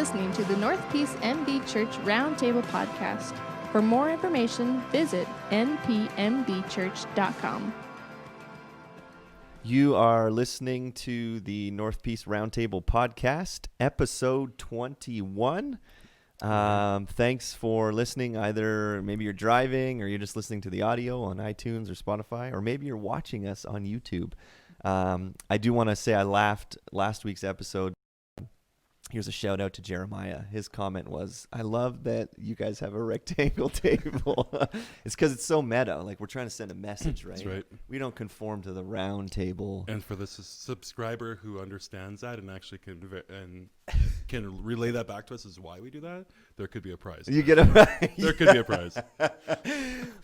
listening to the North Peace MB Church Roundtable podcast. For more information, visit npmbchurch.com. You are listening to the North Peace Roundtable podcast, episode 21. Thanks for listening. Either maybe you're driving or you're just listening to the audio on iTunes or Spotify, or maybe you're watching us on YouTube. I do want to say I laughed last week's episode. Here's a shout out to Jeremiah. His comment was, I love that you guys have a rectangle table. It's because it's so meta. Like, we're trying to send a message, right? That's right. We don't conform to the round table. And for the subscriber who understands that and actually can relay that back to us as why we do that, there could be a prize. You get a prize. There could be a prize.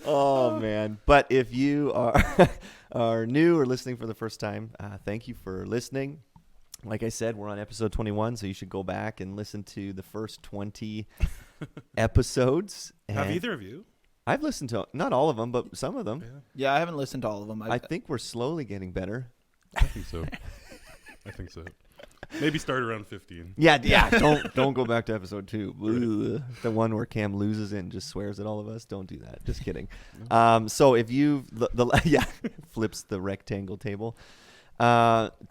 Oh, man. But if you are new or listening for the first time, thank you for listening. Like I said, we're on episode 21, so you should go back and listen to the first 20 episodes. Have either of you? I've listened to, not all of them, but some of them. Yeah, I haven't listened to all of them. I think we're slowly getting better. I think so. Maybe start around 15. Yeah. Don't go back to episode 2. The one where Cam loses and just swears at all of us. Don't do that. Just kidding. So if you flips the rectangle table.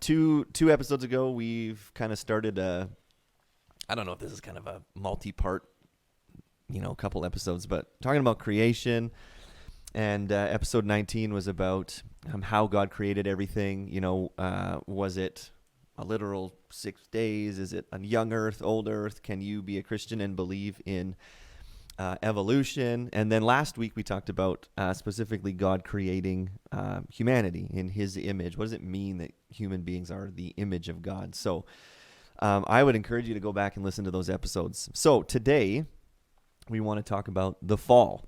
Two episodes ago, we've kind of started I don't know if this is kind of a multi-part, couple episodes, but talking about creation. And episode 19 was about how God created everything. Was it a literal 6 days? Is it a young earth, old earth? Can you be a Christian and believe in evolution? And then last week we talked about specifically God creating humanity in his image. What does it mean that human beings are the image of God? So I would encourage you to go back and listen to those episodes. So today we want to talk about the fall.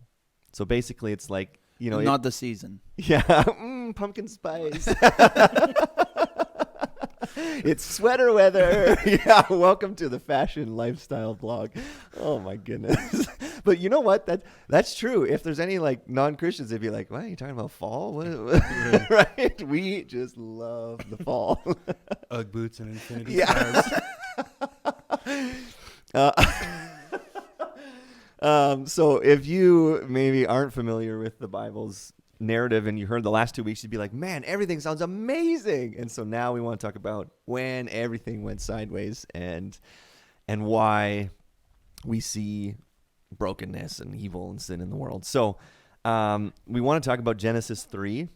So basically it's like, not the season. Yeah. Pumpkin spice. It's sweater weather. Yeah, welcome to the fashion lifestyle blog. Oh my goodness. But you know what? That's true. If there's any non-Christians, they'd be like, "What are you talking about? Fall? What?" Right? We just love the fall. Ugg boots and infinity stars. So if you maybe aren't familiar with the Bible's narrative and you heard the last 2 weeks, you'd be like, man, everything sounds amazing. And so now we want to talk about when everything went sideways and why we see brokenness and evil and sin in the world. So we want to talk about Genesis 3,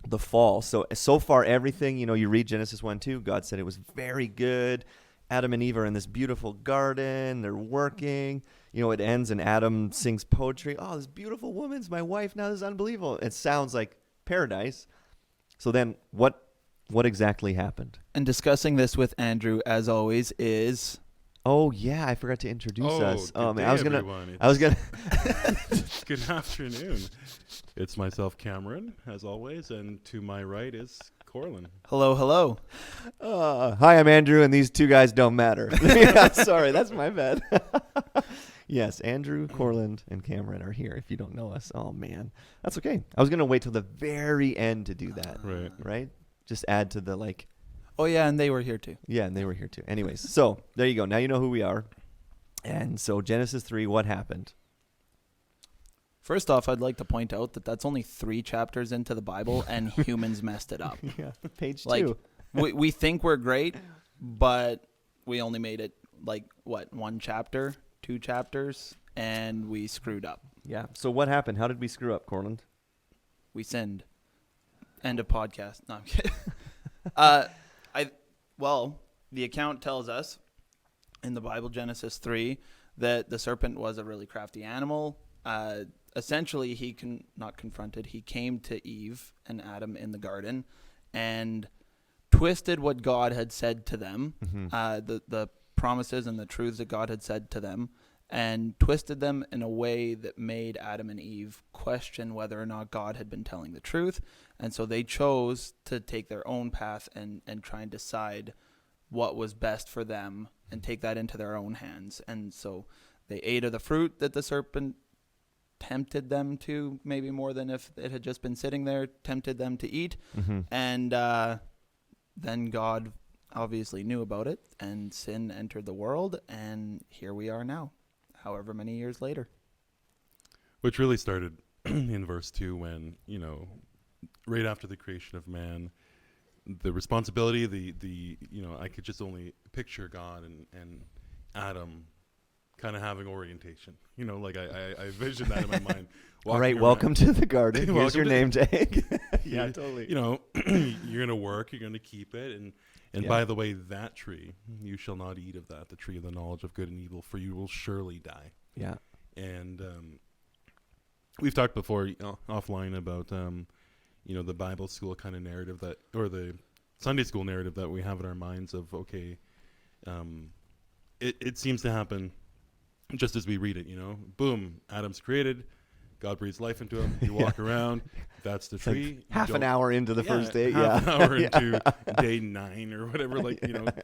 the fall. So far everything, you read Genesis 1-2, God said it was very good. Adam and Eve are in this beautiful garden. They're working. It ends and Adam sings poetry. Oh, this beautiful woman's my wife. Now this is unbelievable. It sounds like paradise. So then what exactly happened? And discussing this with Andrew, as always, is... Oh, yeah. I forgot to introduce us. Oh, man. I was going to... Good afternoon. It's myself, Cameron, as always. And to my right is Corlin. Hello. Hi, I'm Andrew, and these two guys don't matter. Yeah, sorry, that's my bad. Yes, Andrew, Corland, and Cameron are here. If you don't know us, oh man, that's okay. I was gonna wait till the very end to do that. Right. Just add to the Oh yeah, and they were here too. Yeah, and they were here too. Anyways, so there you go. Now you know who we are. And so Genesis 3, what happened? First off, I'd like to point out that that's only 3 chapters into the Bible, and humans messed it up. Yeah, page 2. we think we're great, but we only made it 1 chapter, 2 chapters, and we screwed up. Yeah. So what happened? How did we screw up, Corland? We sinned. End of podcast. No, I'm kidding. The account tells us in the Bible, Genesis 3, that the serpent was a really crafty animal. Essentially, he came to Eve and Adam in the garden and twisted what God had said to them, the promises and the truths that God had said to them, and twisted them in a way that made Adam and Eve question whether or not God had been telling the truth. And so they chose to take their own path and try and decide what was best for them and take that into their own hands. And so they ate of the fruit that the serpent tempted them to, maybe more than if it had just been sitting there, tempted them to eat. And then God obviously knew about it, and sin entered the world, and here we are now, however many years later. Which really started in verse 2 when, right after the creation of man, the responsibility, I could just only picture God and Adam kind of having orientation. I vision that in my mind. All right, welcome to the garden. Here's your name tag. Yeah, totally. You're going to work, you're going to keep it. And by the way, that tree, you shall not eat of that, the tree of the knowledge of good and evil, for you will surely die. Yeah. And we've talked before offline about, the Bible school kind of narrative or the Sunday school narrative that we have in our minds of, okay, it seems to happen just as we read it, boom, Adam's created, God breathes life into him, you walk around, that's the tree. Like half an hour into the first day. Half an hour into day 9 or whatever,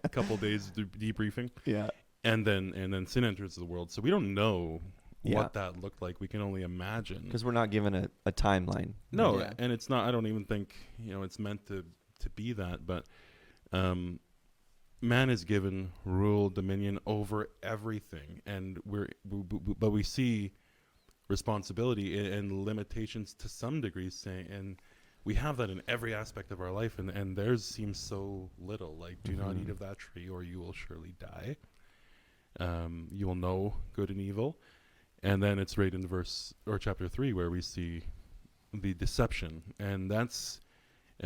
a couple days debriefing. Yeah. And then sin enters the world. So we don't know what that looked like. We can only imagine. Because we're not given a timeline. No, and it's not, I don't even think, it's meant to be that, but man is given rule, dominion over everything, and but we see responsibility and limitations to some degree, and we have that in every aspect of our life, and theirs seems so little. Like, do not eat of that tree, or you will surely die. You will know good and evil, and then it's right in chapter 3 where we see the deception, and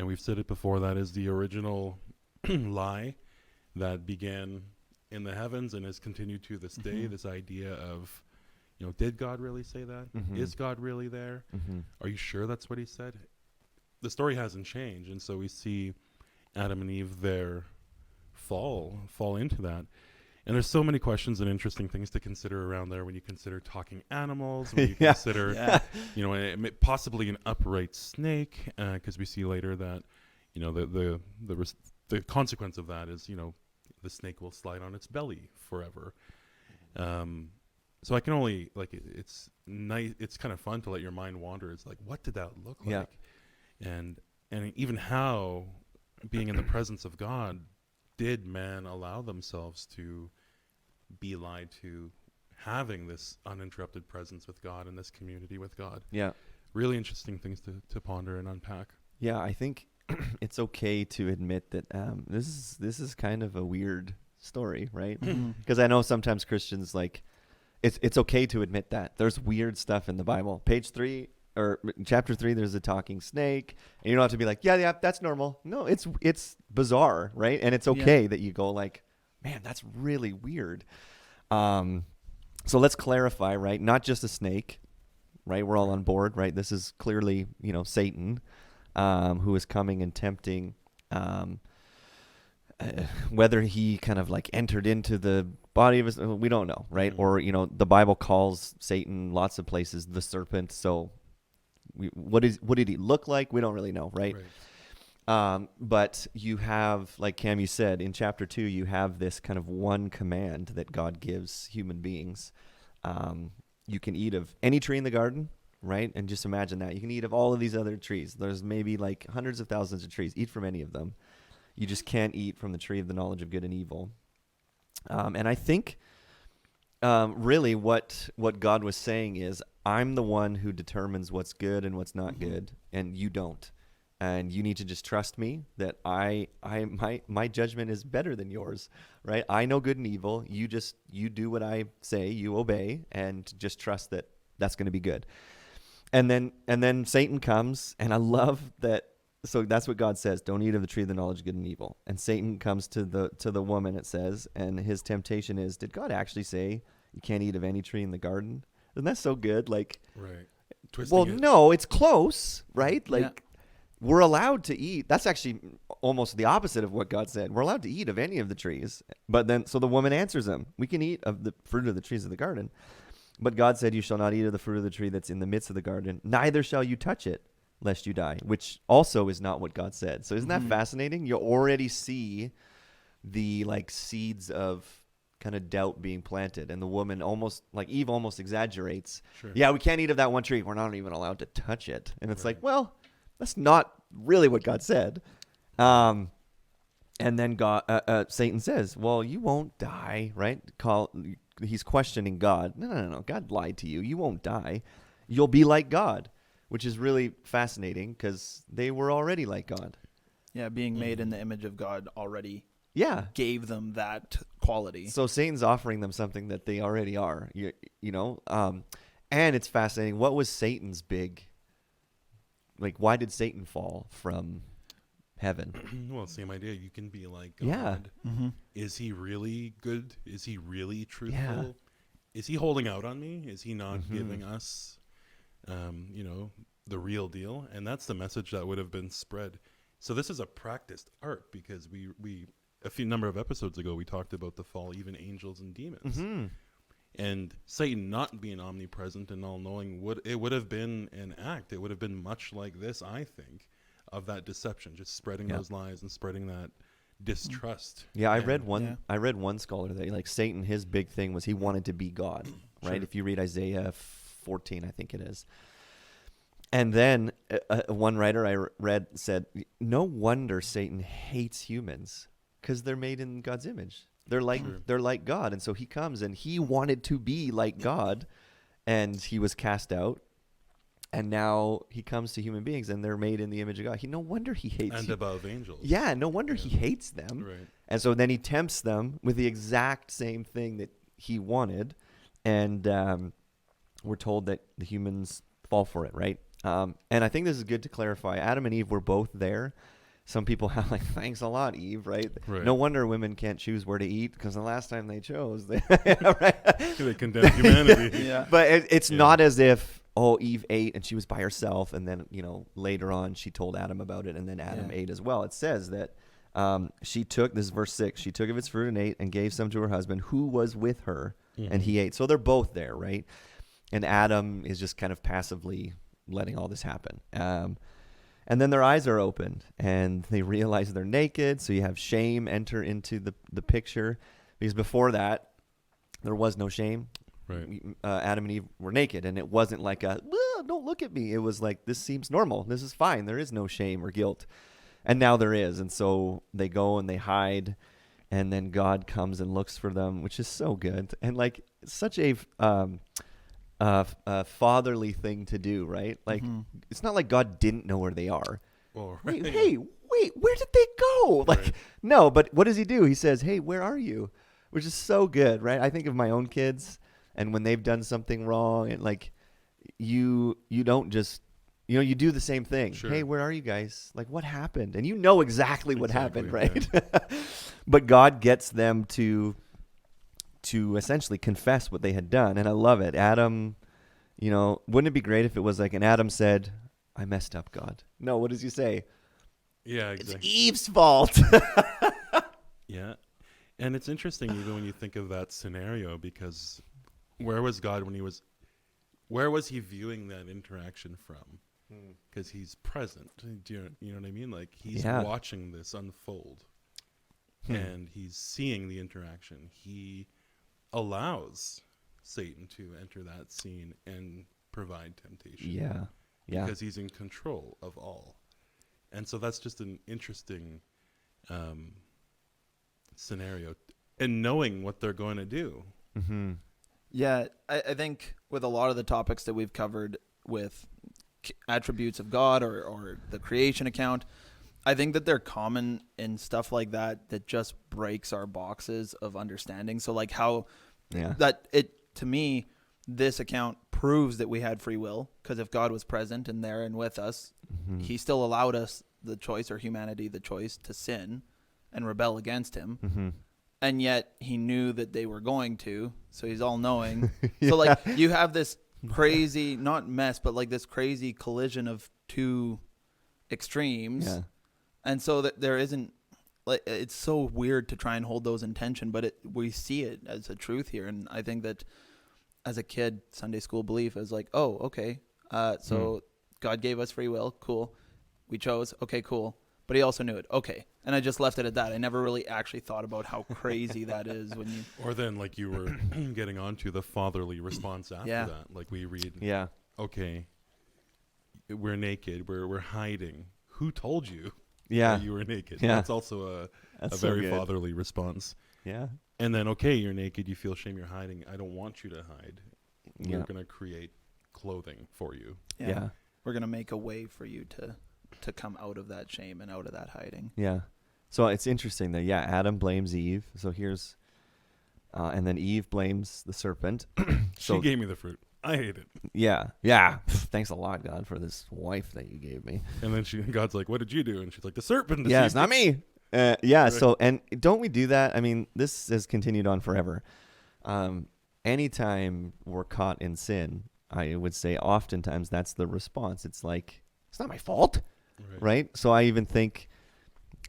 we've said it before, that is the original lie that began in the heavens and has continued to this day. This idea of, did God really say that? Is God really there? Are you sure that's what he said? The story hasn't changed, and so we see Adam and Eve there fall into that. And there's so many questions and interesting things to consider around there when you consider talking animals, when you consider, possibly an upright snake, because we see later that, the consequence of that is, the snake will slide on its belly forever. So I can only, it's nice. It's kind of fun to let your mind wander. It's like, what did that look like? And even how, being in the presence of God, did man allow themselves to be lied to, having this uninterrupted presence with God and this community with God? Yeah. Really interesting things to ponder and unpack. Yeah, I think it's okay to admit that this is kind of a weird story, right? Because I know sometimes Christians, it's okay to admit that there's weird stuff in the Bible. Page 3 or chapter 3, there's a talking snake, and you don't have to be like, yeah, that's normal. No, it's bizarre, right? And it's okay that you go like, man, that's really weird. So let's clarify, right? Not just a snake, right? We're all on board, right? This is clearly, Satan, who is coming and tempting, whether he kind of entered into the body of his, we don't know, right? Or, the Bible calls Satan lots of places the serpent. So what did he look like? We don't really know, right? But you have, like Cam, you said, in chapter 2, you have this kind of one command that God gives human beings. You can eat of any tree in the garden, right? And just imagine that. You can eat of all of these other trees. There's maybe hundreds of thousands of trees. Eat from any of them. You just can't eat from the tree of the knowledge of good and evil. And I think really what God was saying is, I'm the one who determines what's good and what's not good, and you don't. And you need to just trust me that my judgment is better than yours, right? I know good and evil. You do what I say, you obey, and just trust that that's going to be good. And then Satan comes, and I love that. So that's what God says: don't eat of the tree of the knowledge of good and evil. And Satan comes to the woman, it says, and his temptation is, did God actually say you can't eat of any tree in the garden? Isn't that so good? Right. Twisting it. No, it's close, right? We're allowed to eat. That's actually almost the opposite of what God said. We're allowed to eat of any of the trees. But then, so the woman answers him, we can eat of the fruit of the trees of the garden. But God said, you shall not eat of the fruit of the tree that's in the midst of the garden, neither shall you touch it, lest you die, which also is not what God said. So isn't that fascinating? You already see the seeds of kind of doubt being planted, and the woman Eve almost exaggerates. Sure. Yeah, we can't eat of that one tree. We're not even allowed to touch it. And it's well, that's not really what God said. And And then Satan says, well, you won't die, right? He's questioning God. No. God lied to you. You won't die. You'll be like God, which is really fascinating because they were already like God. Yeah, being made in the image of God already Yeah. gave them that quality. So Satan's offering them something that they already are, and it's fascinating. What was Satan's why did Satan fall from heaven? Well, same idea. You can be like God. Yeah. Mm-hmm. Is he really good? Is he really truthful? Yeah. Is he holding out on me? Is he not Mhm. giving us, the real deal? And that's the message that would have been spread. So this is a practiced art because we a few number of episodes ago we talked about the fall, even angels and demons, and Satan not being omnipresent and all-knowing would have been an act. It would have been much like this, I think, of that deception, just spreading those lies and spreading that distrust. Yeah, I And- read one scholar that Satan, his big thing was he wanted to be God, right? Sure. If you read Isaiah 14, I think it is. And then one writer I read said, no wonder Satan hates humans because they're made in God's image. They're like God. And so he comes and he wanted to be like God and he was cast out. And now he comes to human beings and they're made in the image of God. No wonder he hates and above angels. Yeah, no wonder he hates them. Right. And so then he tempts them with the exact same thing that he wanted. And we're told that the humans fall for it, right? And I think this is good to clarify. Adam and Eve were both there. Some people have thanks a lot, Eve, right? No wonder women can't choose where to eat because the last time they chose, they condemned humanity. Yeah. But it's not as if, Eve ate and she was by herself. And then, later on she told Adam about it and then Adam ate as well. It says that she took, this is verse 6, she took of its fruit and ate and gave some to her husband who was with her and he ate. So they're both there, right? And Adam is just kind of passively letting all this happen. And then their eyes are opened and they realize they're naked. So you have shame enter into the picture because before that, there was no shame. Right. Adam and Eve were naked and it wasn't like don't look at me. It was like, this seems normal. This is fine. There is no shame or guilt. And now there is. And so they go and they hide and then God comes and looks for them, which is so good. And such a fatherly thing to do, right? It's not like God didn't know where they are. Well, Wait, where did they go? No, but what does he do? He says, hey, where are you? Which is so good, right? I think of my own kids and when they've done something wrong and you don't just, you do the same thing. Sure. Hey, where are you guys? What happened? And exactly what happened, right? Yeah. But God gets them to essentially confess what they had done. And I love it. Adam, wouldn't it be great if it was and Adam said, I messed up, God. No, what does he say? Yeah, exactly. It's Eve's fault. Yeah. And it's interesting even when you think of that scenario because where was God where was he viewing that interaction from? Because he's present. Do you know what I mean? He's watching this unfold and he's seeing the interaction. He allows Satan to enter that scene and provide temptation. Yeah. Because he's in control of all. And so that's just an interesting scenario. And knowing what they're going to do. Mm-hmm. Yeah, I think with a lot of the topics that we've covered with attributes of God or the creation account, I think that they're common in stuff like that just breaks our boxes of understanding. So how to me, this account proves that we had free will because if God was present and there and with us, he still allowed us the choice, or humanity the choice, to sin and rebel against him. Mm-hmm. And yet he knew that they were going to, so he's all knowing. So you have this crazy, not mess, but this crazy collision of two extremes. Yeah. And so that there isn't, it's so weird to try and hold those in tension, but we see it as a truth here. And I think that as a kid, Sunday school belief is oh, okay. So God gave us free will. Cool. We chose. Okay, cool. But he also knew it. Okay. And I just left it at that. I never really actually thought about how crazy that is when you... Or then you were getting onto the fatherly response after that. We read, okay, we're naked. We're hiding. Who told you Yeah. that you were naked. Yeah. That's also a That's so very good. fatherly response. Yeah. And then, okay, you're naked, you feel shame, you're hiding. I don't want you to hide. Yeah. We're going to create clothing for you. Yeah. We're gonna make a way for you to come out of that shame and out of that hiding. Yeah. So it's interesting that, Adam blames Eve. So here's, and then Eve blames the serpent. She gave me the fruit. I hate it. Yeah. Yeah. Thanks a lot, God, for this wife that you gave me. And then God's like, what did you do? And she's like, the serpent. Yeah, it's not me. Yeah. Right. So, and don't we do that? I mean, this has continued on forever. Anytime we're caught in sin, I would say oftentimes that's the response. It's like, it's not my fault. Right. So I even think,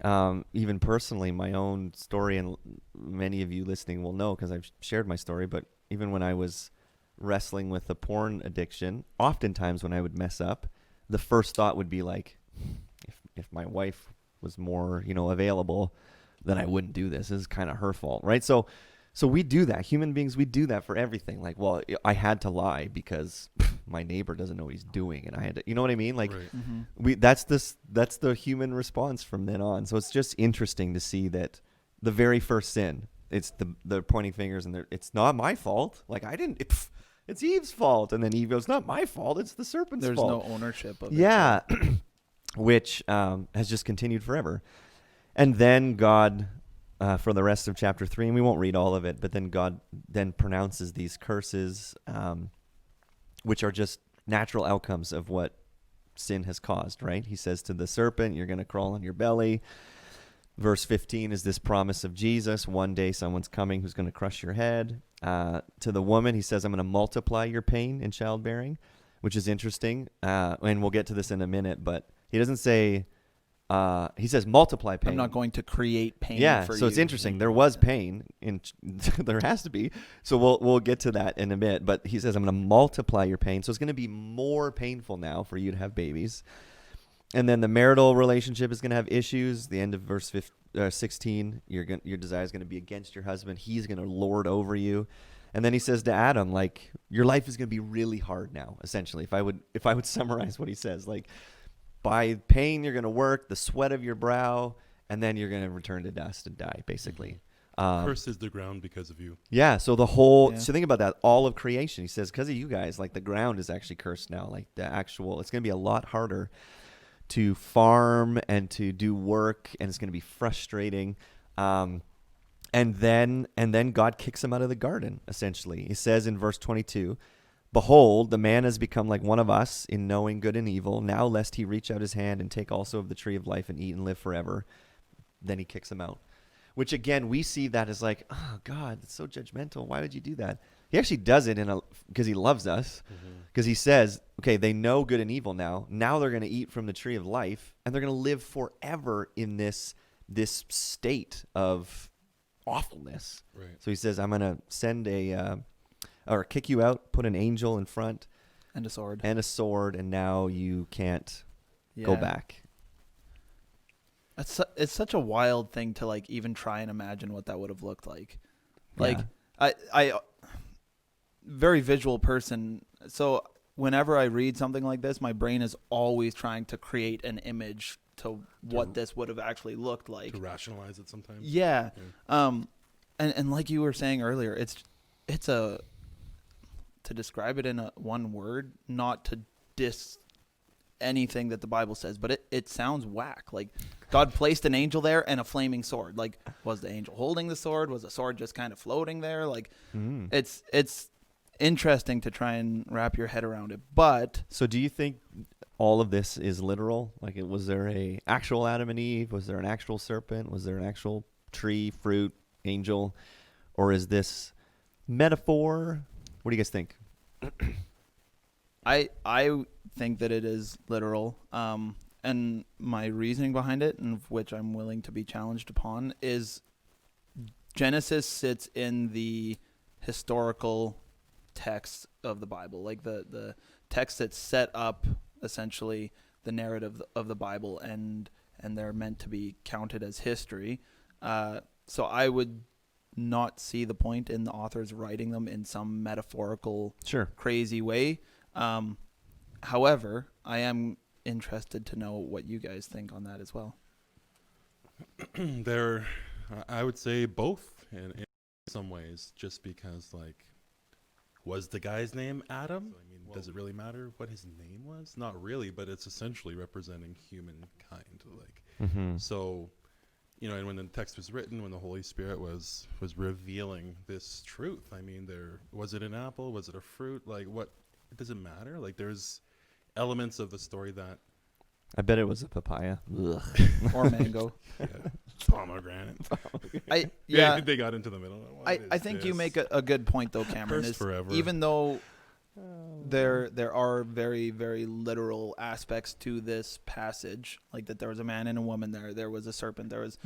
even personally, my own story, and many of you listening will know because I've shared my story, but even when I was wrestling with the porn addiction, oftentimes when I would mess up, the first thought would be like, if my wife was more, available, then I wouldn't do this. This is kind of her fault, right? So we do that. Human beings, we do that for everything. Like, well, I had to lie because my neighbor doesn't know what he's doing, and I had to, you know what I mean? Like, that's the human response from then on. So it's just interesting to see that the very first sin, it's the pointing fingers, and it's not my fault. Like, I didn't. It's Eve's fault, and then Eve goes, "Not my fault. It's the serpent's There's fault." no ownership of it. Yeah, which has just continued forever. And then God, for the rest of chapter 3, and we won't read all of it, but then God then pronounces these curses, which are just natural outcomes of what sin has caused, right? He says to the serpent, "You're going to crawl on your belly." Verse 15 is this promise of Jesus. One day someone's coming who's going to crush your head. To the woman, he says, "I'm going to multiply your pain in childbearing," which is interesting. And we'll get to this in a minute, but he doesn't say, he says multiply pain. I'm not going to create pain for you. So it's interesting. There was pain, there has to be. So we'll get to that in a bit. But he says, "I'm going to multiply your pain." So it's going to be more painful now for you to have babies. And then the marital relationship is going to have issues. The end of verse 16, your desire is going to be against your husband. He's going to lord over you. And then he says to Adam, like, your life is going to be really hard now, essentially. If I would summarize what he says, like, by pain you're going to work, the sweat of your brow, and then you're going to return to dust and die, basically. Cursed is the ground because of you. Yeah, so so think about that. All of creation, he says, because of you guys, like, the ground is actually cursed now. Like, it's going to be a lot harder to farm and to do work, and it's going to be frustrating. And then God kicks him out of the garden, essentially. He says in verse 22, "Behold, the man has become like one of us in knowing good and evil. Now lest he reach out his hand and take also of the tree of life and eat and live forever." Then he kicks him out. Which, again, we see that as like, oh, God, it's so judgmental. Why would you do that? He actually does it because he loves us. Because he says, okay, they know good and evil now. Now they're going to eat from the tree of life, and they're going to live forever in this state of awfulness. Right. So he says, I'm going to send or kick you out, put an angel in front. And a sword. And now you can't go back. It's such a wild thing to, like, even try and imagine what that would have looked like. Like, I very visual person. So whenever I read something like this, my brain is always trying to create an image to what this would have actually looked like. To rationalize it sometimes. Yeah. And like you were saying earlier, it's to describe it in one word, not to diss anything that the Bible says, but it sounds whack. Like, God placed an angel there and a flaming sword. Like, was the angel holding the sword? Was the sword just kind of floating there? Like, it's interesting to try and wrap your head around it. But so do you think all of this is literal? Like, was there a actual Adam and Eve? Was there an actual serpent? Was there an actual tree, fruit, angel? Or is this metaphor? What do you guys think? I think that it is literal. And my reasoning behind it, and which I'm willing to be challenged upon, is Genesis sits in the historical text of the Bible, like the text that set up essentially the narrative of the Bible, and they're meant to be counted as history. So I would not see the point in the authors writing them in some metaphorical, crazy way. However, I am interested to know what you guys think on that as well. They're, I would say both in some ways, just because, like, was the guy's name Adam? I mean, does it really matter what his name was? Not really, but it's essentially representing humankind. Like, so, you know, and when the text was written, when the Holy Spirit was revealing this truth, I mean, was it an apple? Was it a fruit? Like, what? It doesn't matter. Like, there's elements of the story that. I bet it was a papaya. Ugh. Or mango. Yeah, pomegranate. They got into the middle. I think you make a good point though, Cameron. Cursed forever. Even though there are very, very literal aspects to this passage, like that there was a man and a woman there was a serpent, there was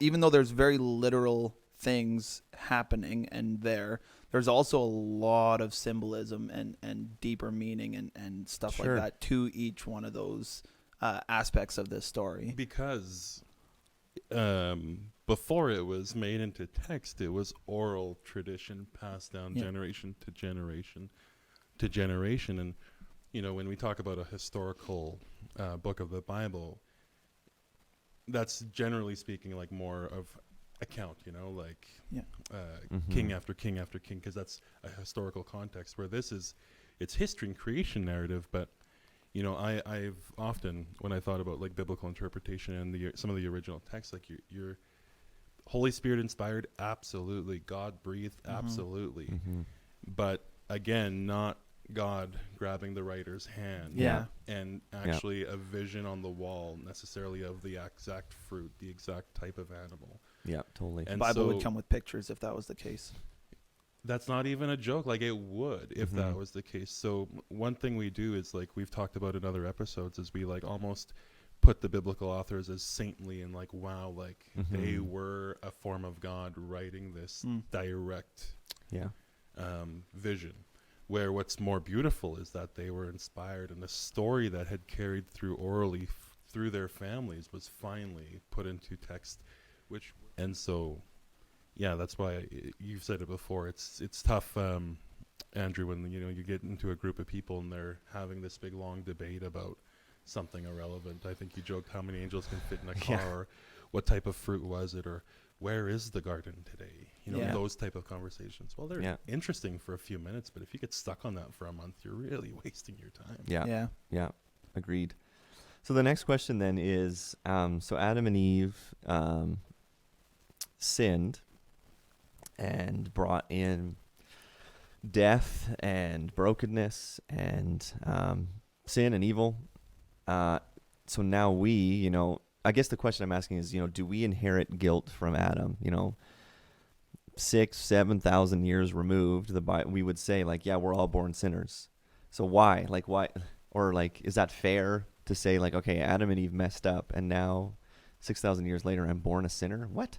even though there's very literal things happening and there's also a lot of symbolism and deeper meaning and stuff like that to each one of those aspects of this story. Because before it was made into text, it was oral tradition passed down generation to generation to generation. And, you know, when we talk about a historical book of the Bible, that's generally speaking like more of account, you know, like king after king after king, because that's a historical context, where it's history and creation narrative. But, you know, I've often, when I thought about like biblical interpretation and some of the original texts, like your Holy Spirit inspired, absolutely. God breathed, absolutely. But again, not God grabbing the writer's hand and actually a vision on the wall necessarily of the exact fruit, the exact type of animal. Yeah, totally. And Bible would come with pictures if that was the case. That's not even a joke. Like, it would if that was the case. So one thing we do is, like we've talked about in other episodes, is we like almost put the biblical authors as saintly and like, wow, like they were a form of God writing this direct vision. Where what's more beautiful is that they were inspired, and the story that had carried through orally through their families was finally put into text, and so, yeah, that's why you've said it before. It's tough, Andrew, when you get into a group of people and they're having this big long debate about something irrelevant. I think you joked how many angels can fit in a car, or what type of fruit was it, or where is the garden today? You know, those type of conversations. Well, they're interesting for a few minutes, but if you get stuck on that for a month, you're really wasting your time. Yeah. Agreed. So the next question then is, so Adam and Eve sinned and brought in death and brokenness and sin and evil. So now we, you know, I guess the question I'm asking is, you know, do we inherit guilt from Adam? You know, 6,000-7,000 years removed, we would say, like, yeah, we're all born sinners. So why? Like, why? Or like, is that fair to say, like, okay, Adam and Eve messed up, and now 6,000 years later, I'm born a sinner? What?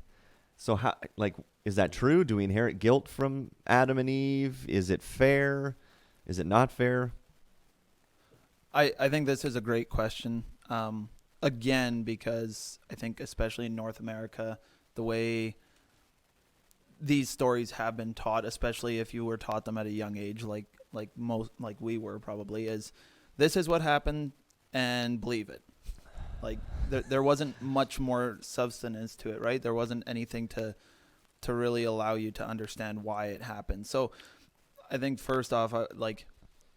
So how? Like, is that true? Do we inherit guilt from Adam and Eve? Is it fair? Is it not fair? I think this is a great question. Again, because I think especially in North America, the way these stories have been taught, especially if you were taught them at a young age, like we were probably, is this is what happened and believe it. Like there wasn't much more substance to it, right? There wasn't anything to really allow you to understand why it happened. So I think first off,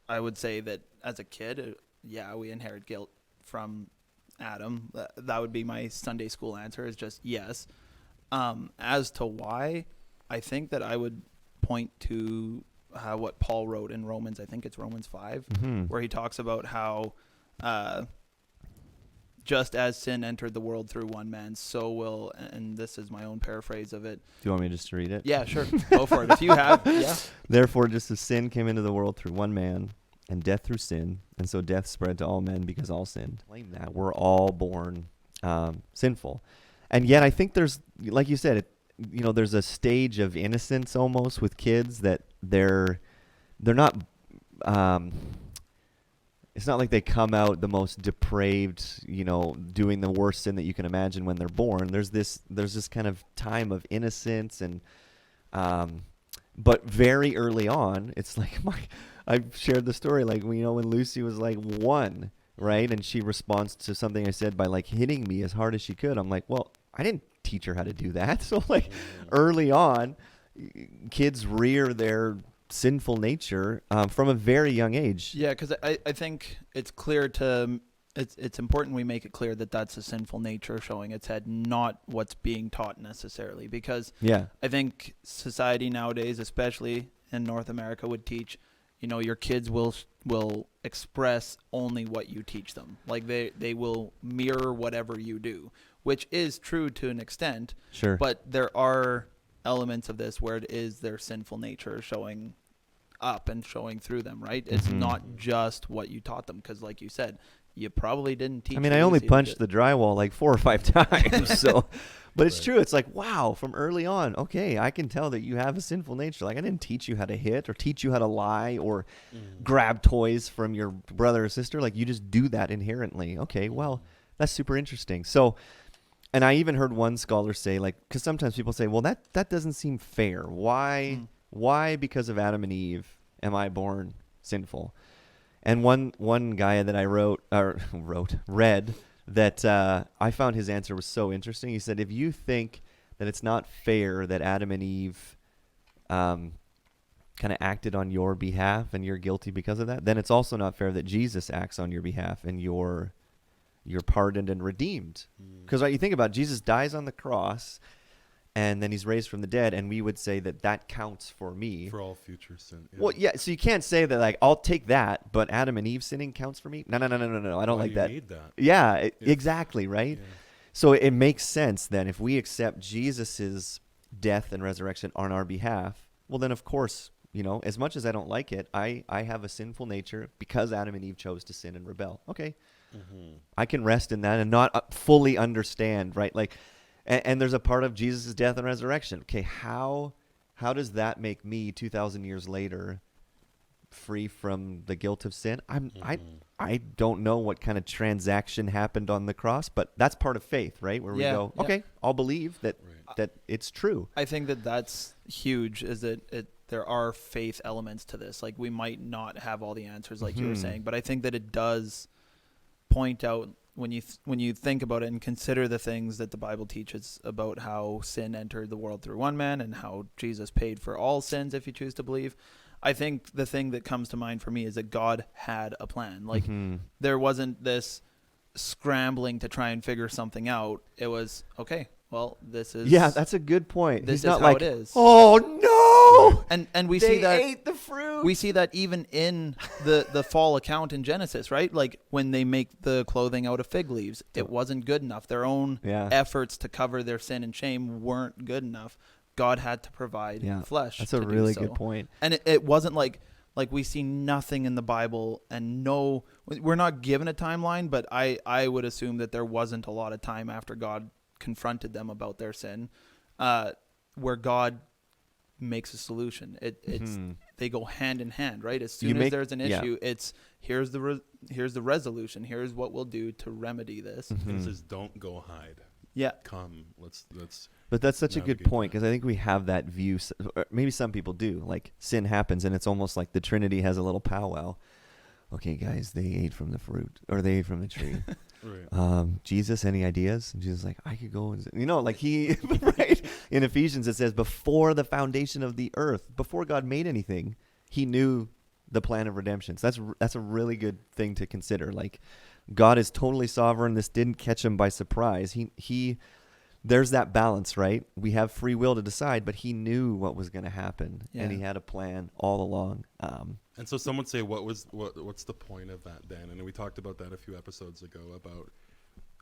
I would say that as a kid, we inherit guilt from Adam. That would be my Sunday school answer, is just yes. As to why, I think that I would point to what Paul wrote in Romans. I think it's Romans 5, where he talks about how just as sin entered the world through one man, so will, and this is my own paraphrase of it. Do you want me just to read it? Yeah, sure. Go for it. If you have, yeah. Therefore, just as sin came into the world through one man, and death through sin, and so death spread to all men because all sinned. Claim that we're all born sinful, and yet I think there's, like you said, there's a stage of innocence almost with kids that they're not. It's not like they come out the most depraved, doing the worst sin that you can imagine when they're born. There's this kind of time of innocence, and but very early on, it's like I've shared the story, like, when Lucy was like 1, right? And she responds to something I said by like hitting me as hard as she could. I'm like, well, I didn't teach her how to do that. So like early on, kids rear their sinful nature from a very young age. Yeah, because I think it's clear to it's important we make it clear that that's a sinful nature showing its head, not what's being taught necessarily. Because Yeah. I think society nowadays, especially in North America, would teach, your kids will express only what you teach them. Like they will mirror whatever you do, which is true to an extent. Sure. But there are elements of this where it is their sinful nature showing up and showing through them, right? It's Mhm. not just what you taught them, because like you said, you probably didn't teach. I mean, I only Lucy punched to- the drywall like 4 or 5 times. So, but it's Right. true. It's like, wow, from early on, okay, I can tell that you have a sinful nature. Like I didn't teach you how to hit or teach you how to lie or grab toys from your brother or sister. Like you just do that inherently. Okay, well, that's super interesting. So, and I even heard one scholar say, like, because sometimes people say, well, that doesn't seem fair. Why, because of Adam and Eve, am I born sinful? And one guy that I read that I found his answer was so interesting. He said, if you think that it's not fair that Adam and Eve kind of acted on your behalf and you're guilty because of that, then it's also not fair that Jesus acts on your behalf and you're pardoned and redeemed. Because you think about it, Jesus dies on the cross and then he's raised from the dead, and we would say that counts for me. For all future sin. Yeah. Well, yeah, so you can't say that, like, I'll take that, but Adam and Eve sinning counts for me? No, I don't Why like do that. you need that? Yeah, exactly, right? Yeah. So it makes sense then if we accept Jesus's death and resurrection on our behalf, well then of course, as much as I don't like it, I have a sinful nature because Adam and Eve chose to sin and rebel. Okay. I can rest in that and not fully understand, right? Like, and there's a part of Jesus' death and resurrection. Okay, how does that make me 2,000 years later free from the guilt of sin? I don't know what kind of transaction happened on the cross, but that's part of faith, right? Where we go, okay, I'll believe that it's true. I think that's huge. Is that there are faith elements to this. Like we might not have all the answers, like you were saying, but I think that it does point out when you think about it and consider the things that the Bible teaches about how sin entered the world through one man and how Jesus paid for all sins if you choose to believe. I think the thing that comes to mind for me is that God had a plan. Like there wasn't this scrambling to try and figure something out. It was, okay, well, this is... Yeah, that's a good point. This He's is not how like, it is. oh no! And we They see that... ate the fruit! We see that even in the fall account in Genesis, right? Like when they make the clothing out of fig leaves, it wasn't good enough. Their own efforts to cover their sin and shame weren't good enough. God had to provide flesh. That's a really good point. And it wasn't like we see nothing in the Bible and we're not given a timeline, but I would assume that there wasn't a lot of time after God confronted them about their sin where God makes a solution. It's they go hand in hand, right? As soon as there's an issue, it's here's the resolution. Here's what we'll do to remedy this. And it says, "Don't go hide. Yeah, Come, let's." But that's such a good navigate point, because I think we have that view. Or maybe some people do. Like sin happens, and it's almost like the Trinity has a little powwow. Okay, guys, they ate from the fruit, or they ate from the tree. Right. Jesus, any ideas? And Jesus is like, I could go and, like he, right? In Ephesians, it says, before the foundation of the earth, before God made anything, he knew the plan of redemption. So that's a really good thing to consider. Like, God is totally sovereign. This didn't catch him by surprise. He there's that balance, right? We have free will to decide, but he knew what was going to happen, and he had a plan all along. And so some would say, what's the point of that then? And we talked about that a few episodes ago about,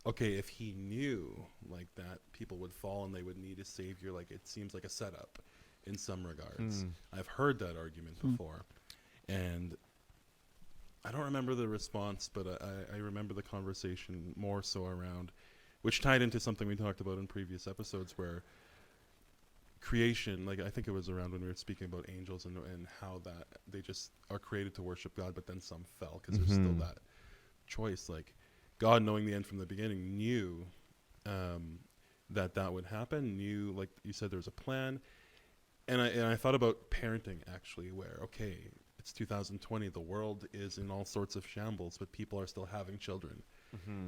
okay, if he knew like that people would fall and they would need a savior, like it seems like a setup in some regards. I've heard that argument before, and I don't remember the response, but I remember the conversation more so around, which tied into something we talked about in previous episodes, where creation, like I think it was around when we were speaking about angels and how that they just are created to worship God, but then some fell because there's still that choice. Like God, knowing the end from the beginning, knew that would happen, knew, like you said, there's a plan. And I thought about parenting, actually, where, okay, it's 2020, the world is in all sorts of shambles, but people are still having children.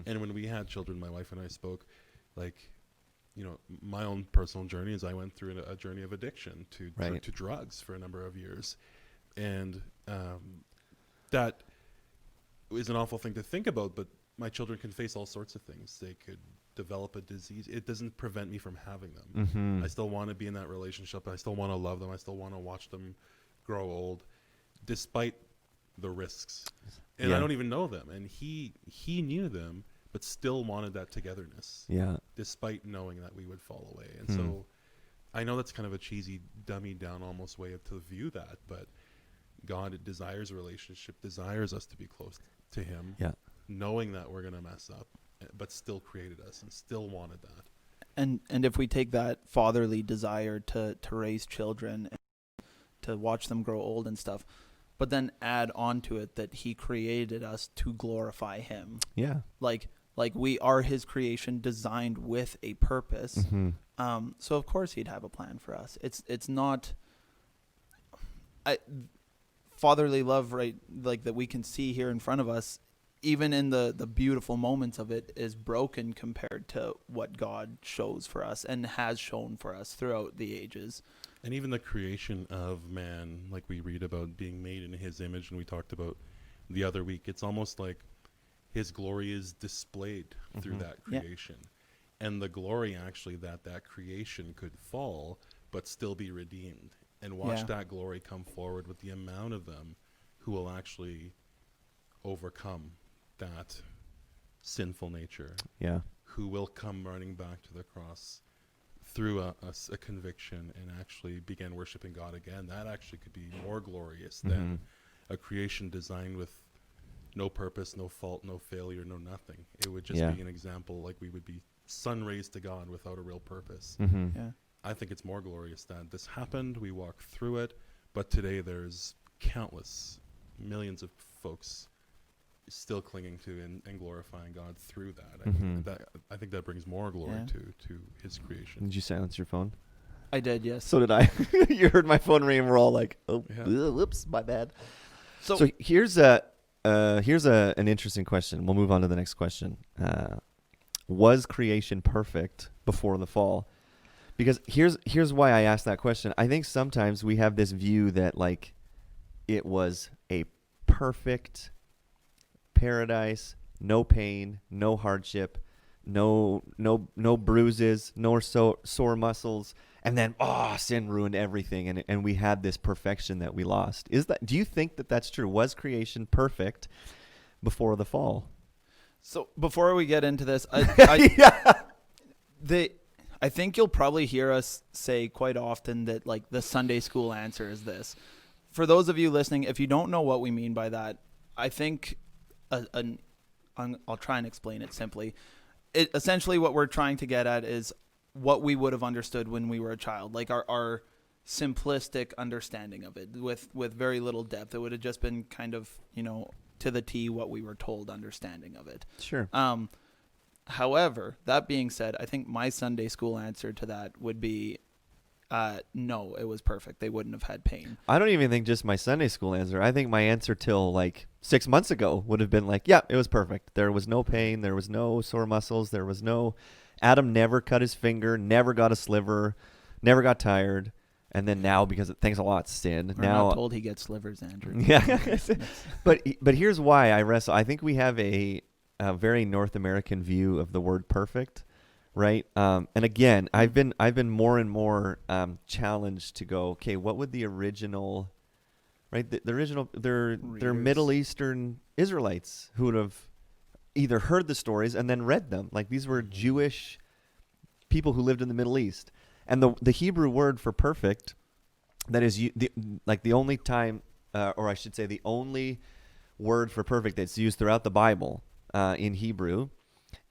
And when we had children, my wife and I spoke, like, my own personal journey is I went through a journey of addiction to drugs for a number of years. And that is an awful thing to think about, but my children can face all sorts of things. They could develop a disease. It doesn't prevent me from having them. Mm-hmm. I still want to be in that relationship. I still want to love them. I still want to watch them grow old, despite the risks. And I don't even know them. And he knew them, but still wanted that togetherness. Yeah. Despite knowing that we would fall away. And so I know that's kind of a cheesy, dummy down almost way to view that, but God desires a relationship, desires us to be close to him, knowing that we're going to mess up, but still created us and still wanted that. And if we take that fatherly desire to raise children, and to watch them grow old and stuff, but then add on to it that he created us to glorify him. Yeah. Like we are his creation designed with a purpose. Mm-hmm. So of course he'd have a plan for us. It's not fatherly love, right? Like that we can see here in front of us, even in the beautiful moments of it, is broken compared to what God shows for us and has shown for us throughout the ages. And even the creation of man, like we read about being made in his image, and we talked about the other week, it's almost like his glory is displayed through that creation. Yeah. And the glory actually that creation could fall, but still be redeemed. And watch that glory come forward with the amount of them who will actually overcome that sinful nature. Yeah. Who will come running back to the cross through a conviction and actually begin worshiping God again. That actually could be more glorious than a creation designed with no purpose, no fault, no failure, no nothing. It would just be an example, like we would be sun rays to God without a real purpose. Yeah. I think it's more glorious that this happened, we walked through it, but today there's countless millions of folks still clinging to and glorifying God through that. I think that brings more glory to his creation. Did you silence your phone? I did, yes. So did I. You heard my phone ring and we're all like, whoops, my bad. So here's an interesting question. We'll move on to the next question. Was creation perfect before the fall? Because here's why I asked that question. I think sometimes we have this view that like it was a perfect paradise, no pain, no hardship, no bruises, no sore muscles, and then sin ruined everything, and we had this perfection that we lost. Do you think that that's true? Was creation perfect before the fall? So before we get into this, I think you'll probably hear us say quite often that like the Sunday school answer is this. For those of you listening, if you don't know what we mean by that, I think I'll try and explain it simply. Essentially what we're trying to get at is what we would have understood when we were a child, like our simplistic understanding of it with very little depth. It would have just been kind of, to the T what we were told understanding of it. Sure. However, that being said, I think my Sunday school answer to that would be no, it was perfect. They wouldn't have had pain. I don't even think just my Sunday school answer. I think my answer till like 6 months ago would have been like, yeah, it was perfect. There was no pain. There was no sore muscles. There was no... Adam never cut his finger, never got a sliver, never got tired. And then now, because thanks a lot, sin. We're now not told he gets slivers, Andrew. Yeah. But here's why I wrestle. I think we have a very North American view of the word perfect. Right. And again, I've been more and more challenged to go, okay, what would the original, right? The original, they're Middle Eastern Israelites who would have either heard the stories and then read them. Like these were Jewish people who lived in the Middle East. And the Hebrew word for perfect, that is the only time, or I should say the only word for perfect that's used throughout the Bible in Hebrew,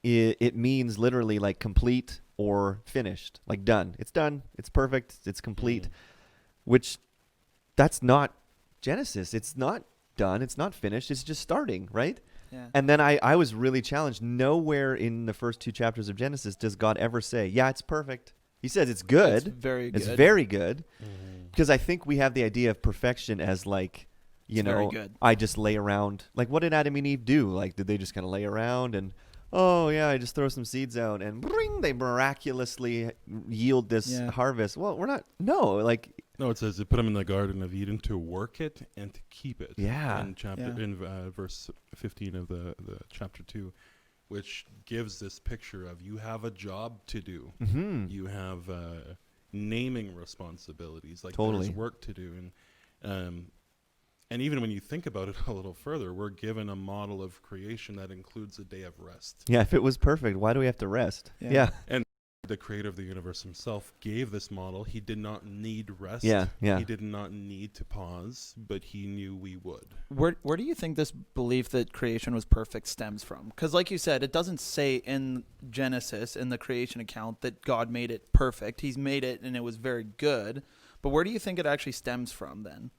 it means literally like complete or finished, like done. It's done. It's perfect. It's complete, which that's not Genesis. It's not done. It's not finished. It's just starting, right? Yeah. And then I was really challenged. Nowhere in the first 2 chapters of Genesis does God ever say, yeah, it's perfect. He says it's good. It's very good. It's very good. Because I think we have the idea of perfection as like, I just lay around. Like what did Adam and Eve do? Like did they just kind of lay around and oh yeah, I just throw some seeds out and bring, they miraculously yield this Yeah. harvest. Well, we're not. No, like No, it says they put them in the Garden of Eden to work it and to keep it. Yeah. In chapter Yeah. in verse 15 of the chapter 2, which gives this picture of you have a job to do. You have naming responsibilities. Like Totally. there's work to do, and even when you think about it a little further, we're given a model of creation that includes a day of rest. yeah. If it was perfect, why do we have to rest? Yeah. Yeah. The creator of the universe himself gave this model. He did not need rest. Yeah. He did not need to pause, but he knew we would. Where do you think this belief that creation was perfect stems from? Because like you said, it doesn't say in Genesis, in the creation account, that God made it perfect. He's made it and it was very good. But where do you think it actually stems from then?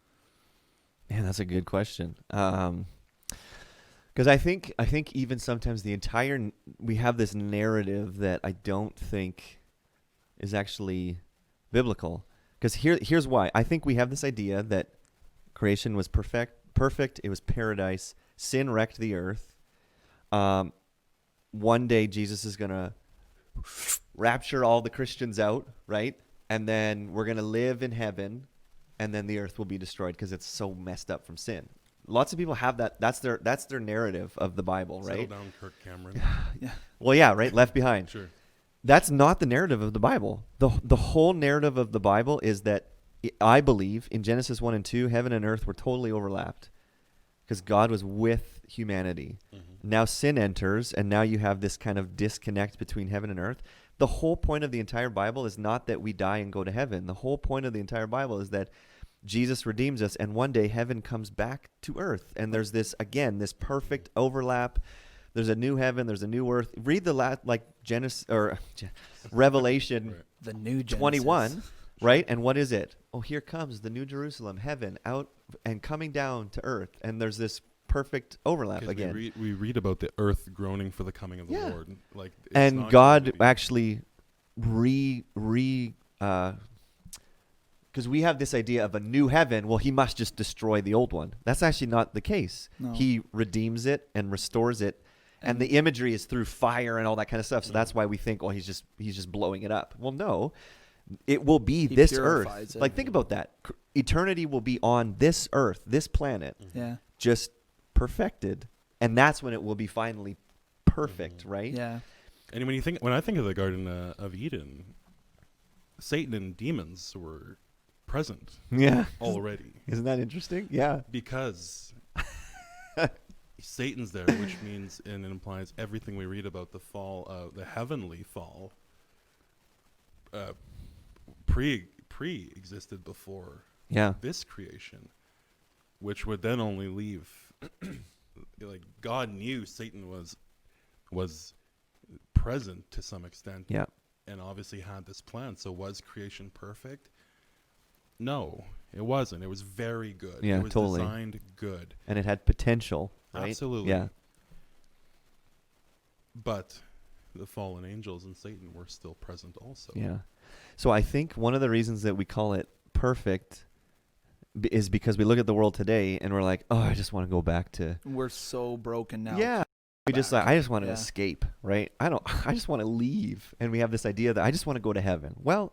Man, that's a good question. Because I think even sometimes we have this narrative that I don't think is actually biblical. Because here's why. I think we have this idea that creation was perfect. It was paradise. Sin wrecked the earth. One day Jesus is gonna rapture all the Christians out, right? And then we're gonna live in heaven, and then the earth will be destroyed because it's so messed up from sin. Lots of people have that. That's their narrative of the Bible, right? Settle down, Kirk Cameron. Yeah. Well, yeah, right. Left Behind. Sure. That's not the narrative of the Bible. The whole narrative of the Bible is that I believe in Genesis 1 and 2, heaven and earth were totally overlapped because God was with humanity. Now sin enters, and now you have this kind of disconnect between heaven and earth. The whole point of the entire Bible is not that we die and go to heaven. The whole point of the entire Bible is that Jesus redeems us, and one day heaven comes back to earth. And there's this, again, this perfect overlap. There's a new heaven, there's a new earth. Read the Genesis or Revelation Right. The new Genesis. 21, right? And what is it? Oh, here comes the new Jerusalem, heaven, out and coming down to earth. And there's this perfect overlap 'Cause again. we read about the earth groaning for the coming of the Yeah. Lord. Like, it's And not God going to be- actually because we have this idea of a new heaven. Well, he must just destroy the old one. That's actually not the case. No. He redeems it and restores it. And the imagery is through fire and all that kind of stuff. So that's why we think, well, he's just blowing it up. Well, no, it will be He this purifies earth. it. Like, think about that. Eternity will be on this earth, this planet, Yeah. just perfected. And that's when it will be finally perfect, right? Yeah. And when I think of the Garden of Eden, Satan and demons were present Yeah. already Isn't that interesting? Yeah. because Satan's there, which means and it implies everything we read about the fall, the heavenly fall, pre-existed before Yeah. this creation, which would then only leave like God knew Satan was present to some extent, Yeah. and obviously had this plan. So was creation perfect? No, it wasn't. It was very good. Yeah, it was totally. designed good. And it had potential, right? Absolutely. Yeah. But the fallen angels and Satan were still present also. Yeah. So I think one of the reasons that we call it perfect is because we look at the world today and we're like, oh, I just want to go back to. We're so broken now. Yeah. We just Back. like, I just want to Yeah. escape, right? I just want to leave. And we have this idea that I just want to go to heaven. Well,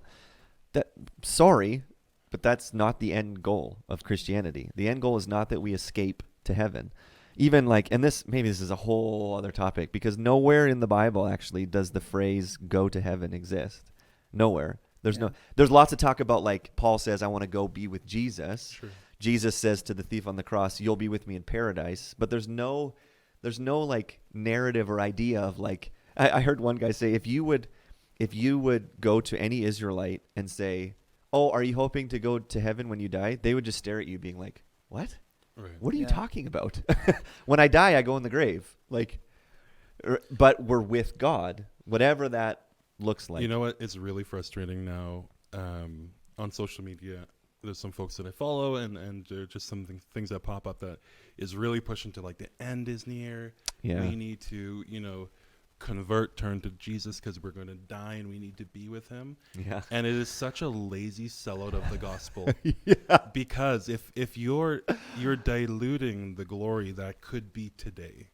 sorry, but that's not the end goal of Christianity. The end goal is not that we escape to heaven. Even like, and maybe this is a whole other topic, because nowhere in the Bible actually does the phrase go to heaven exist. Nowhere. There's lots of talk about, like, Paul says, I want to go be with Jesus. Sure. Jesus says to the thief on the cross, you'll be with me in paradise. But there's no like narrative or idea of, like, I heard one guy say, if you would go to any Israelite and say, oh, are you hoping to go to heaven when you die? They would just stare at you being like, what? Right. What are you Yeah. talking about? When I die, I go in the grave. Like, but we're with God, whatever that looks like. You know what? It's really frustrating now on social media. There's some folks that I follow, and there are just some things that pop up that is really pushing to, like, the end is near. Yeah. We need to, convert, turn to Jesus because we're going to die and we need to be with him. Yeah. And it is such a lazy sellout of the gospel. Yeah. Because if you're diluting the glory that could be today,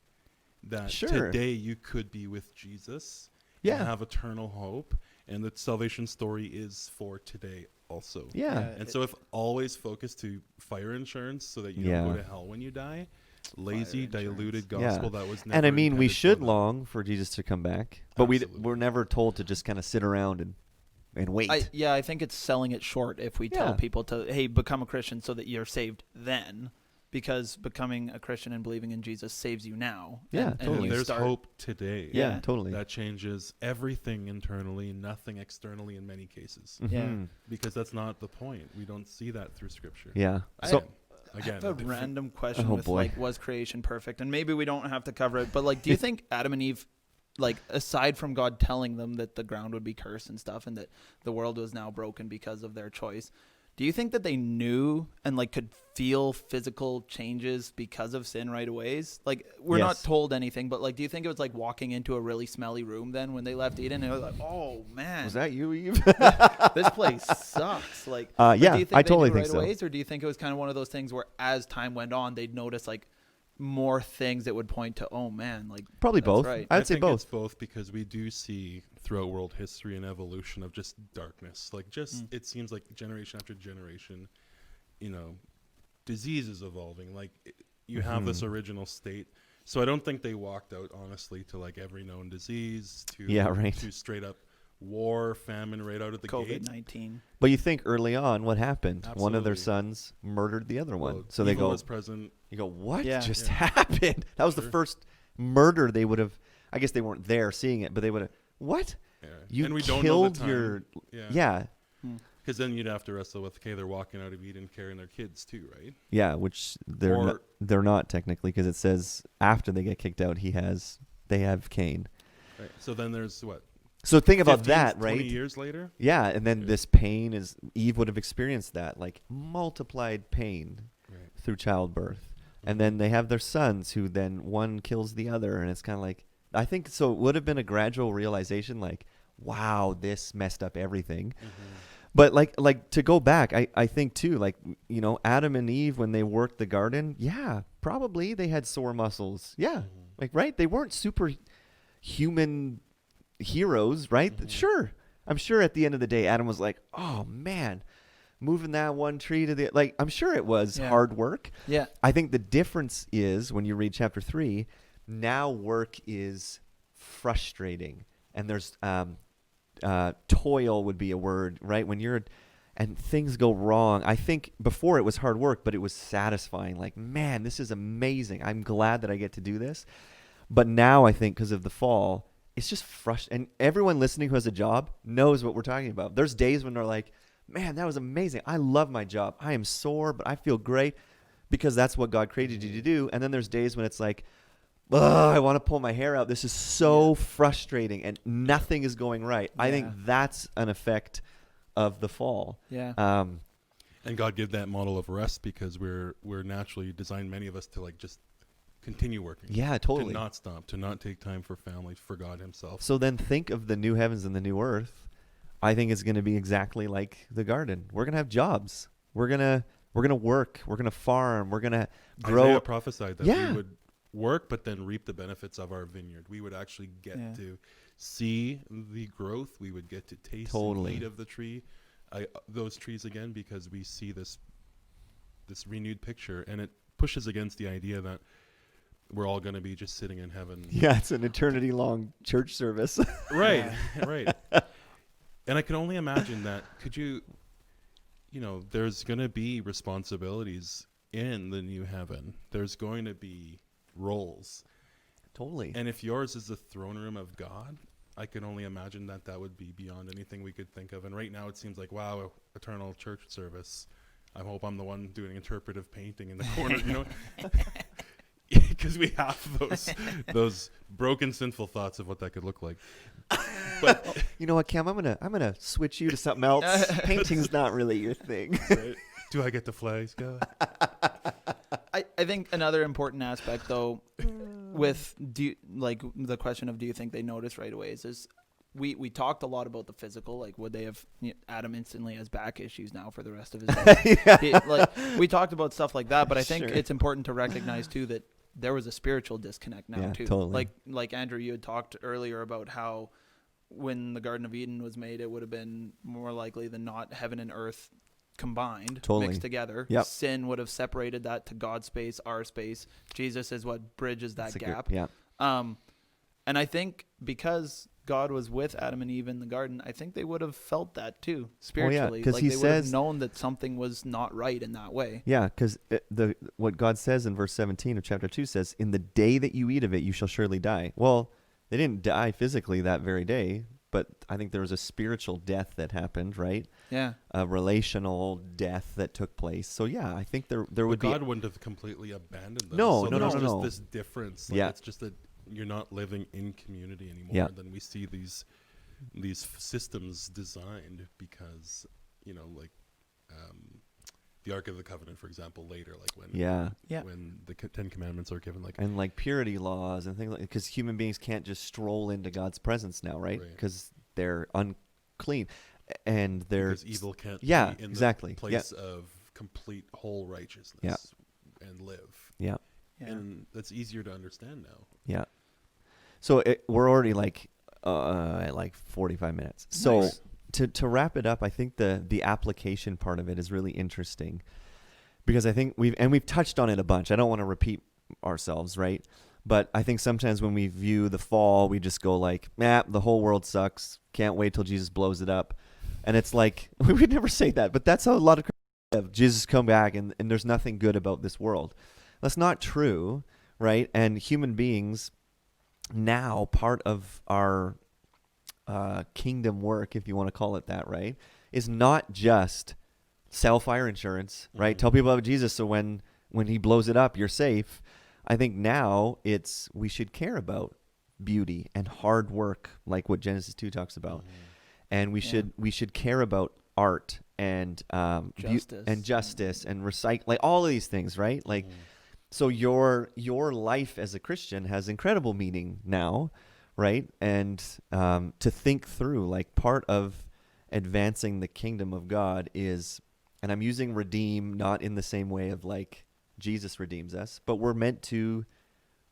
that Sure. today you could be with Jesus and have eternal hope, and the salvation story is for today also. And so if always focused to fire insurance so that you don't go to hell when you die, lazy, diluted gospel that was never and I mean, we intended should for that. long for Jesus to come back, but Absolutely. we're never told to just kind of sit around and wait. I think it's selling it short if we tell people to, hey, become a Christian so that you're saved then, because becoming a Christian and believing in Jesus saves you now. Yeah, totally. There's hope today. Yeah, totally. That changes everything internally, nothing externally in many cases. Mhm. Because that's not the point. We don't see that through Scripture. Yeah. So I again, have a random question Oh, with boy. like, was creation perfect? And maybe we don't have to cover it, but like, do you think Adam and Eve, like, aside from God telling them that the ground would be cursed and stuff, and that the world was now broken because of their choice, do you think that they knew and like could feel physical changes because of sin right away? Like, we're not told anything, but like, do you think it was like walking into a really smelly room then when they left Eden? And it was like, oh man, Was that you, Eve? this place sucks. Like, Yeah, do you think I they totally knew think so. away, or do you think it was kind of one of those things where as time went on, they'd notice like more things that would point to, oh man, like Probably that's both. right. I'd say think both. It's both, because we do see throughout world history an evolution of just darkness. Like it seems like generation after generation, diseases evolving. Like you have this original state. So I don't think they walked out honestly to like every known disease, to straight up war, famine right out of the gate. COVID-19. But you think early on, what happened? Absolutely. One of their sons murdered the other one. Well, So they evil go, was present. you go, what Yeah. just happened? That was the first murder they would have. I guess they weren't there seeing it, but they would have. What? Yeah. You and we don't know killed the time. your. Yeah. Yeah. Because then you'd have to wrestle with, okay, they're walking out of Eden carrying their kids too, right? Yeah, which they're Or- not, they're not technically, because it says after they get kicked out, they have Cain. Right. So then there's what? So think about 15, that, 20 right? years later? Yeah, and then this pain is Eve would have experienced that, like multiplied pain Right. through childbirth. And then they have their sons who then one kills the other, and it's kind of like, I think so it would have been a gradual realization, like, wow, this messed up everything. But like to go back, I think too, like, Adam and Eve, when they worked the garden, yeah, probably they had sore muscles. Yeah. Like, right? They weren't superhuman heroes, right? Sure. I'm sure at the end of the day, Adam was like, oh man, moving that one tree to the, like, I'm sure it was hard work. Yeah. I think the difference is when you read chapter 3, now work is frustrating, and there's toil would be a word, right? And things go wrong. I think before it was hard work, but it was satisfying. Like, man, this is amazing. I'm glad that I get to do this. But now I think because of the fall, it's just frustrating. And everyone listening who has a job knows what we're talking about. There's days when they're like, man, that was amazing. I love my job. I am sore, but I feel great because that's what God created you to do. And then there's days when it's like, I want to pull my hair out. This is so frustrating and nothing is going right. I think that's an effect of the fall. Yeah. And God gave that model of rest because we're naturally designed, many of us, to like just continue working. Yeah, totally. To not stop, to not take time for family, for God himself. So then think of the new heavens and the new earth. I think it's going to be exactly like the garden. We're going to have jobs. We're going to work. We're going to farm. We're going to grow. Isaiah prophesied that we would work, but then reap the benefits of our vineyard. We would actually get to see the growth. We would get to taste and eat of the tree, those trees again, because we see this renewed picture, and it pushes against the idea that we're all going to be just sitting in heaven. Yeah, it's an eternity-long church service. Right, right. And I can only imagine that. Could you there's going to be responsibilities in the new heaven. There's going to be roles. Totally. And if yours is the throne room of God, I can only imagine that would be beyond anything we could think of. And right now it seems like, wow, eternal church service. I hope I'm the one doing interpretive painting in the corner, because we have those broken, sinful thoughts of what that could look like. But you know what, Cam? I'm gonna switch you to something else. Painting's not really your thing. right? Do I get the flags, God? I think another important aspect, though, with the question of do you think they noticed right away is we talked a lot about the physical, like would they have Adam instantly has back issues now for the rest of his life. We talked about stuff like that, but I think it's important to recognize too that there was a spiritual disconnect now too. Totally. Like Andrew, you had talked earlier about how when the Garden of Eden was made, it would have been more likely than not heaven and earth combined, mixed together. Yep. Sin would have separated that to God's space, our space. Jesus is what bridges that gap. And I think because God was with Adam and Eve in the garden, I think they would have felt that too spiritually. Because like they would have known that something was not right in that way. Yeah, because what God says in verse 17 of chapter 2 says, "In the day that you eat of it, you shall surely die." Well, they didn't die physically that very day, but I think there was a spiritual death that happened, right? Yeah. A relational death that took place. So yeah, I think there would be. God wouldn't have completely abandoned them. No. There's just this difference. Like, yeah. It's just that you're not living in community anymore. Then we see these systems designed because, like the Ark of the Covenant, for example, later, like when the Ten Commandments are given, like, and like purity laws and things like, because human beings can't just stroll into God's presence now, right? Because they're unclean and because evil can't be in exactly the place of complete whole righteousness and live. Yeah. And that's easier to understand now. Yeah. So we're already at like 45 minutes. So to wrap it up, I think the application part of it is really interesting because I think we've touched on it a bunch. I don't want to repeat ourselves, right? But I think sometimes when we view the fall, we just go like, the whole world sucks. Can't wait till Jesus blows it up. And it's like, we would never say that, but that's how a lot of Christians live. Jesus come back and there's nothing good about this world. That's not true, right? And human beings now, part of our kingdom work, if you want to call it that, right, is not just sell fire insurance, right? Tell people about Jesus so when he blows it up, you're safe. I think now we should care about beauty and hard work, like what Genesis 2 talks about. And we should care about art and justice and recycle, like all of these things, right? Like, so your life as a Christian has incredible meaning now, right? And to think through, like, part of advancing the kingdom of God is, and I'm using redeem not in the same way of like Jesus redeems us, but we're meant to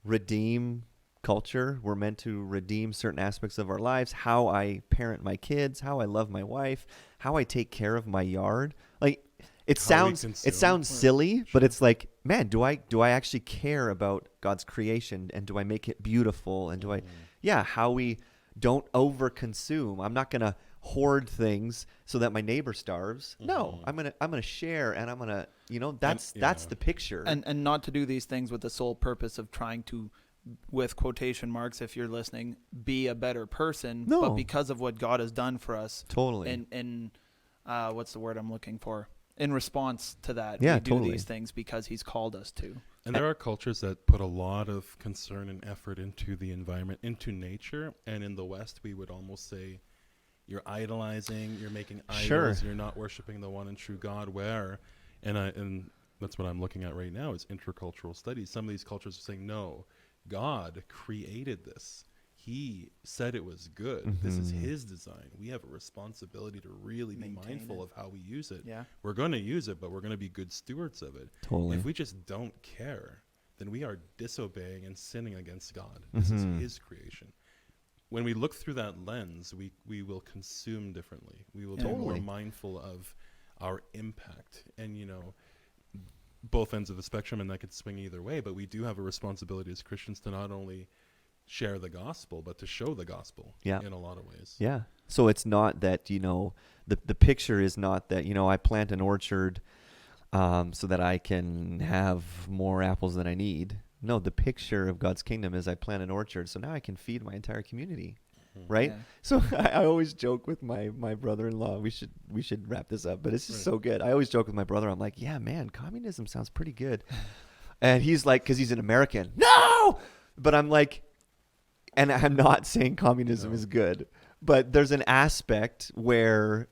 redeem culture. We're meant to redeem certain aspects of our lives, how I parent my kids, how I love my wife, how I take care of my yard. Like, it sounds silly, but it's like, man, do I actually care about God's creation, and do I make it beautiful, and do I how we don't overconsume. I'm not going to hoard things so that my neighbor starves. No, I'm going to share, and I'm going to, that's the picture. And not to do these things with the sole purpose of trying to, with quotation marks, if you're listening, be a better person, but because of what God has done for us. Totally. And what's the word I'm looking for? In response to that, we do these things because he's called us to. And there are cultures that put a lot of concern and effort into the environment, into nature. And in the West, we would almost say you're idolizing, you're making idols, you're not worshiping the one and true God. And that's what I'm looking at right now is intercultural studies. Some of these cultures are saying, no, God created this. He said it was good. This is his design. We have a responsibility to really be mindful of how we use it. Yeah. We're going to use it, but we're going to be good stewards of it. Totally. If we just don't care, then we are disobeying and sinning against God. This is his creation. When we look through that lens, we will consume differently. We will be more mindful of our impact. And, both ends of the spectrum, and that could swing either way, but we do have a responsibility as Christians to not only share the gospel, but to show the gospel in a lot of ways. Yeah. So it's not that, the picture is not that, I plant an orchard so that I can have more apples than I need. No, the picture of God's kingdom is I plant an orchard so now I can feed my entire community. Right? Yeah. So I always joke with my brother-in-law, we should wrap this up, but it's just so good. I always joke with my brother, I'm like, yeah, man, communism sounds pretty good. And he's like, because he's an American, no! But I'm like, and I'm not saying communism is good, but there's an aspect where,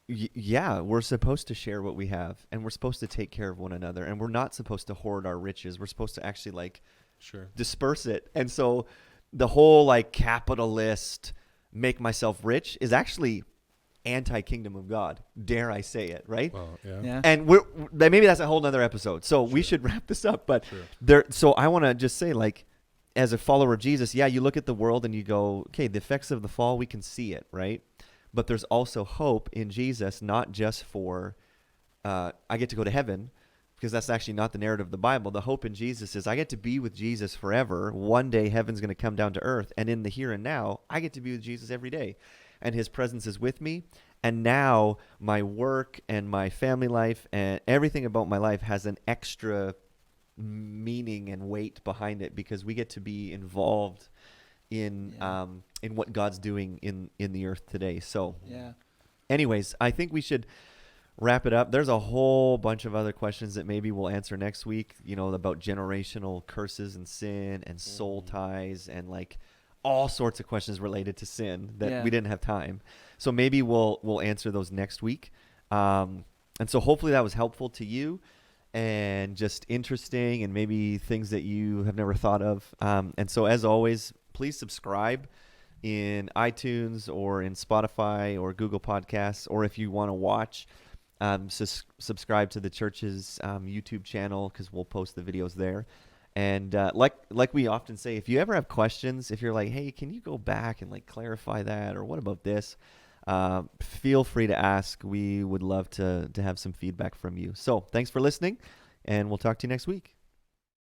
we're supposed to share what we have, and we're supposed to take care of one another, and we're not supposed to hoard our riches. We're supposed to actually disperse it. And so the whole capitalist make myself rich is actually anti-kingdom of God. Dare I say it, right? Well, yeah. Yeah. And maybe that's a whole nother episode. So we should wrap this up. But Sure. so I want to just say, like, as a follower of Jesus, yeah, you look at the world and you go, okay, the effects of the fall, we can see it, right? But there's also hope in Jesus, not just for I get to go to heaven, because that's actually not the narrative of the Bible. The hope in Jesus is I get to be with Jesus forever. One day heaven's going to come down to earth. And in the here and now, I get to be with Jesus every day. And his presence is with me. And now my work and my family life and everything about my life has an extra meaning and weight behind it, because we get to be involved in what God's doing in the earth today. So anyways, I think we should wrap it up. There's a whole bunch of other questions that maybe we'll answer next week, about generational curses and sin and soul ties and like all sorts of questions related to sin that we didn't have time. So maybe we'll answer those next week. And so hopefully that was helpful to you and just interesting and maybe things that you have never thought of. And so as always, please subscribe in iTunes or in Spotify or Google Podcasts, or if you want to watch, subscribe to the church's YouTube channel, because we'll post the videos there. And like we often say, if you ever have questions, if you're like, hey, can you go back and like clarify that, or what about this, feel free to ask. We would love to have some feedback from you. So thanks for listening, and we'll talk to you next week.